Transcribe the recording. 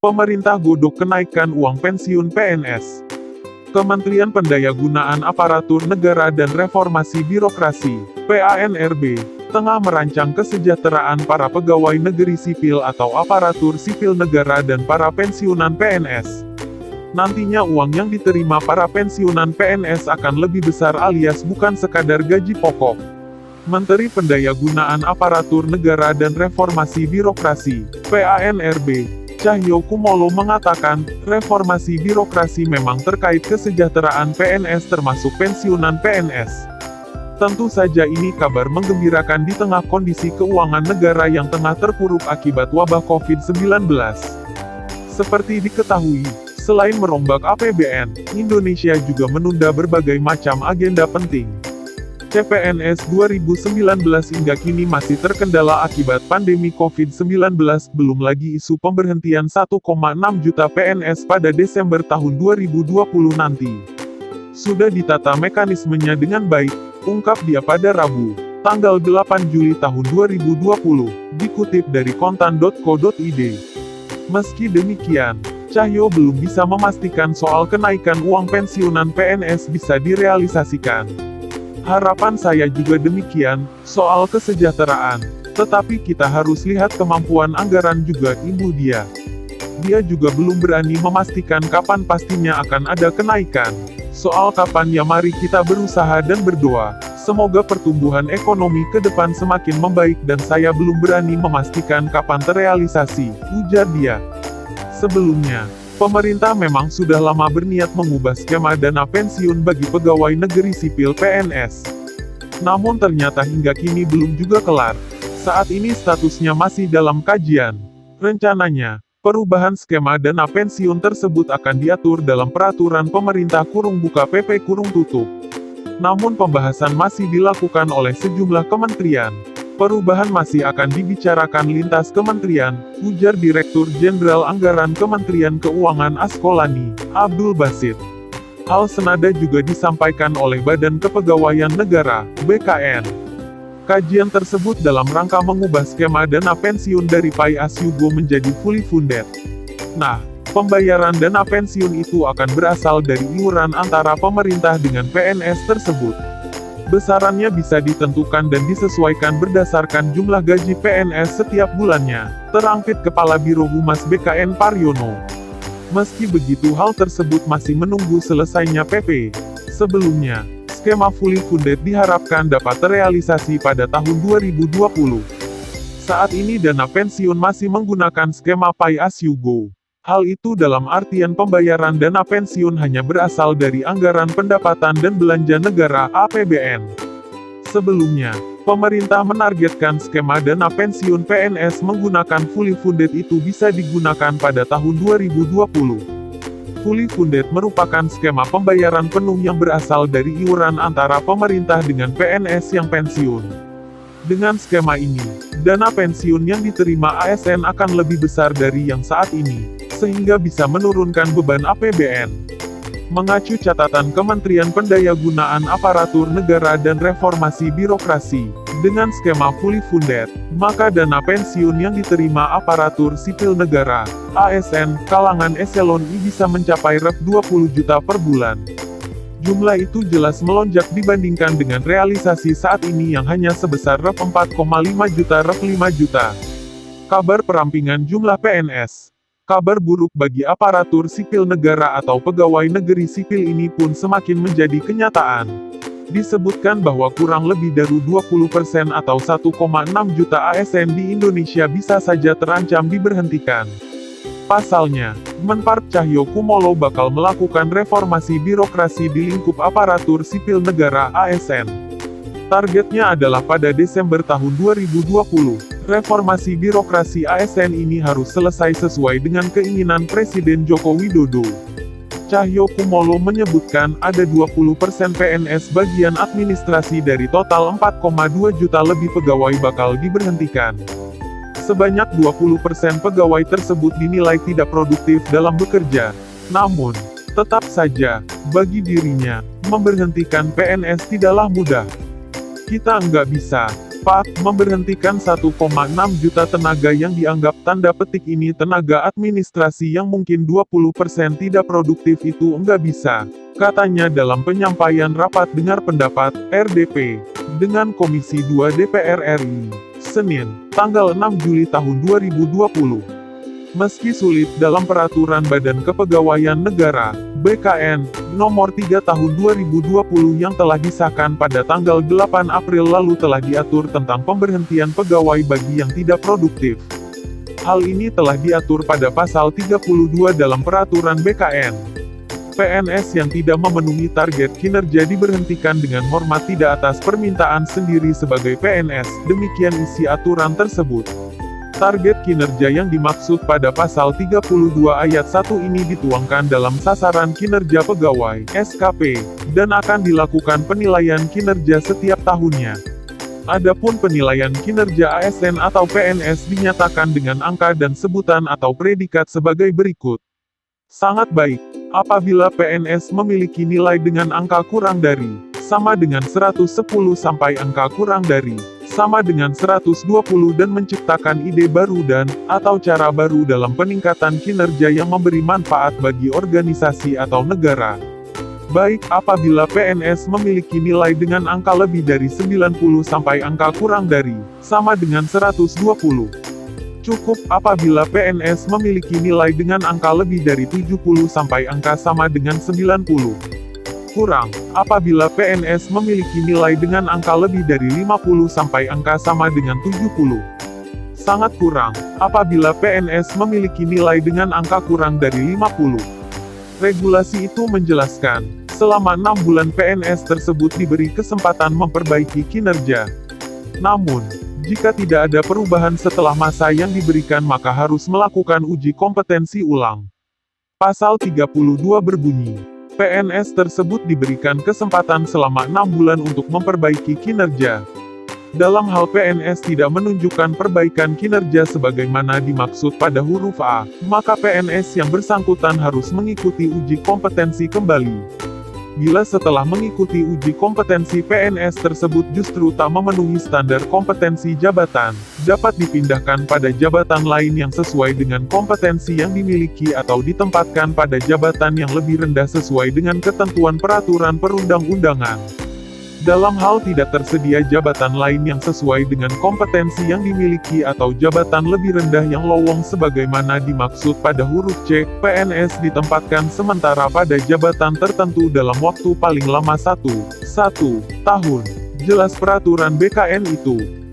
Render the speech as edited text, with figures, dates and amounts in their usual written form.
Pemerintah godok kenaikan uang pensiun PNS. Kementerian Pendayagunaan Aparatur Negara dan Reformasi Birokrasi, PANRB, tengah merancang kesejahteraan para pegawai negeri sipil atau aparatur sipil negara dan para pensiunan PNS. Nantinya uang yang diterima para pensiunan PNS akan lebih besar alias bukan sekadar gaji pokok. Menteri Pendayagunaan Aparatur Negara dan Reformasi Birokrasi, PANRB, Cahyokumolo mengatakan, reformasi birokrasi memang terkait kesejahteraan PNS termasuk pensiunan PNS. Tentu saja ini kabar menggembirakan di tengah kondisi keuangan negara yang tengah terpuruk akibat wabah COVID-19. Seperti diketahui, selain merombak APBN, Indonesia juga menunda berbagai macam agenda penting. CPNS 2019 hingga kini masih terkendala akibat pandemi COVID-19, belum lagi isu pemberhentian 1,6 juta PNS pada Desember tahun 2020 nanti. Sudah ditata mekanismenya dengan baik, ungkap dia pada Rabu, tanggal 8 Juli tahun 2020, dikutip dari kontan.co.id. Meski demikian, Cahyo belum bisa memastikan soal kenaikan uang pensiunan PNS bisa direalisasikan. Harapan saya juga demikian, soal kesejahteraan. Tetapi kita harus lihat kemampuan anggaran juga, ibu dia. Dia juga belum berani memastikan kapan pastinya akan ada kenaikan. Soal kapan ya mari kita berusaha dan berdoa. Semoga pertumbuhan ekonomi ke depan semakin membaik dan saya belum berani memastikan kapan terrealisasi, ujar dia. Sebelumnya, pemerintah memang sudah lama berniat mengubah skema dana pensiun bagi pegawai negeri sipil PNS. Namun ternyata hingga kini belum juga kelar. Saat ini statusnya masih dalam kajian. Rencananya, perubahan skema dana pensiun tersebut akan diatur dalam peraturan pemerintah (PP). Namun pembahasan masih dilakukan oleh sejumlah kementerian. Perubahan masih akan dibicarakan lintas kementerian, ujar Direktur Jenderal Anggaran Kementerian Keuangan Askolani, Abdul Basit. Hal senada juga disampaikan oleh Badan Kepegawaian Negara, BKN. Kajian tersebut dalam rangka mengubah skema dana pensiun dari pay as you go menjadi fully funded. Nah, pembayaran dana pensiun itu akan berasal dari iuran antara pemerintah dengan PNS tersebut. Besarannya bisa ditentukan dan disesuaikan berdasarkan jumlah gaji PNS setiap bulannya, terangkit Kepala Biro Humas BKN Paryono. Meski begitu hal tersebut masih menunggu selesainya PP. Sebelumnya, skema fully funded diharapkan dapat terrealisasi pada tahun 2020. Saat ini dana pensiun masih menggunakan skema pay as you go. Hal itu dalam artian pembayaran dana pensiun hanya berasal dari anggaran pendapatan dan belanja negara (APBN). Sebelumnya, pemerintah menargetkan skema dana pensiun PNS menggunakan fully funded itu bisa digunakan pada tahun 2020. Fully funded merupakan skema pembayaran penuh yang berasal dari iuran antara pemerintah dengan PNS yang pensiun. Dengan skema ini, dana pensiun yang diterima ASN akan lebih besar dari yang saat ini, sehingga bisa menurunkan beban APBN. Mengacu catatan Kementerian Pendayagunaan Aparatur Negara dan Reformasi Birokrasi, dengan skema fully funded, maka dana pensiun yang diterima aparatur sipil negara, ASN, kalangan eselon I bisa mencapai Rp 20 juta per bulan. Jumlah itu jelas melonjak dibandingkan dengan realisasi saat ini yang hanya sebesar Rp 4,5 juta Rp 5 juta. Kabar perampingan jumlah PNS. Kabar buruk bagi aparatur sipil negara atau pegawai negeri sipil ini pun semakin menjadi kenyataan. Disebutkan bahwa kurang lebih dari 20% atau 1,6 juta ASN di Indonesia bisa saja terancam diberhentikan. Pasalnya, Menpar Cahyokumolo bakal melakukan reformasi birokrasi di lingkup aparatur sipil negara (ASN). Targetnya adalah pada Desember tahun 2020. Reformasi birokrasi ASN ini harus selesai sesuai dengan keinginan Presiden Joko Widodo. Cahyokumolo menyebutkan ada 20% PNS bagian administrasi dari total 4,2 juta lebih pegawai bakal diberhentikan. Sebanyak 20% pegawai tersebut dinilai tidak produktif dalam bekerja. Namun, tetap saja, bagi dirinya, memberhentikan PNS tidaklah mudah. Kita nggak bisa Memberhentikan 1,6 juta tenaga yang dianggap tanda petik ini tenaga administrasi yang mungkin 20% tidak produktif itu enggak bisa, katanya dalam penyampaian rapat dengar pendapat, RDP, dengan Komisi 2 DPR RI, Senin, tanggal 6 Juli tahun 2020. Meski sulit dalam Peraturan Badan Kepegawaian Negara, BKN, Nomor 3 Tahun 2020 yang telah disahkan pada tanggal 8 April lalu telah diatur tentang pemberhentian pegawai bagi yang tidak produktif. Hal ini telah diatur pada pasal 32 dalam Peraturan BKN. PNS yang tidak memenuhi target kinerja diberhentikan dengan hormat tidak atas permintaan sendiri sebagai PNS, demikian isi aturan tersebut. Target kinerja yang dimaksud pada pasal 32 ayat 1 ini dituangkan dalam sasaran kinerja pegawai, SKP, dan akan dilakukan penilaian kinerja setiap tahunnya. Adapun penilaian kinerja ASN atau PNS dinyatakan dengan angka dan sebutan atau predikat sebagai berikut. Sangat baik, apabila PNS memiliki nilai dengan angka kurang dari, sama dengan 110 sampai angka kurang dari, sama dengan 120 dan menciptakan ide baru dan, atau cara baru dalam peningkatan kinerja yang memberi manfaat bagi organisasi atau negara. Baik apabila PNS memiliki nilai dengan angka lebih dari 90 sampai angka kurang dari, sama dengan 120. Cukup apabila PNS memiliki nilai dengan angka lebih dari 70 sampai angka sama dengan 90. Kurang, apabila PNS memiliki nilai dengan angka lebih dari 50 sampai angka sama dengan 70. Sangat kurang, apabila PNS memiliki nilai dengan angka kurang dari 50. Regulasi itu menjelaskan, selama 6 bulan PNS tersebut diberi kesempatan memperbaiki kinerja. Namun, jika tidak ada perubahan setelah masa yang diberikan maka harus melakukan uji kompetensi ulang. Pasal 32 berbunyi, PNS tersebut diberikan kesempatan selama 6 bulan untuk memperbaiki kinerja. Dalam hal PNS tidak menunjukkan perbaikan kinerja sebagaimana dimaksud pada huruf A, maka PNS yang bersangkutan harus mengikuti uji kompetensi kembali. Bila setelah mengikuti uji kompetensi PNS tersebut justru tak memenuhi standar kompetensi jabatan, dapat dipindahkan pada jabatan lain yang sesuai dengan kompetensi yang dimiliki atau ditempatkan pada jabatan yang lebih rendah sesuai dengan ketentuan peraturan perundang-undangan. Dalam hal tidak tersedia jabatan lain yang sesuai dengan kompetensi yang dimiliki atau jabatan lebih rendah yang lowong sebagaimana dimaksud pada huruf C, PNS ditempatkan sementara pada jabatan tertentu dalam waktu paling lama 1 tahun. Jelas peraturan BKN itu.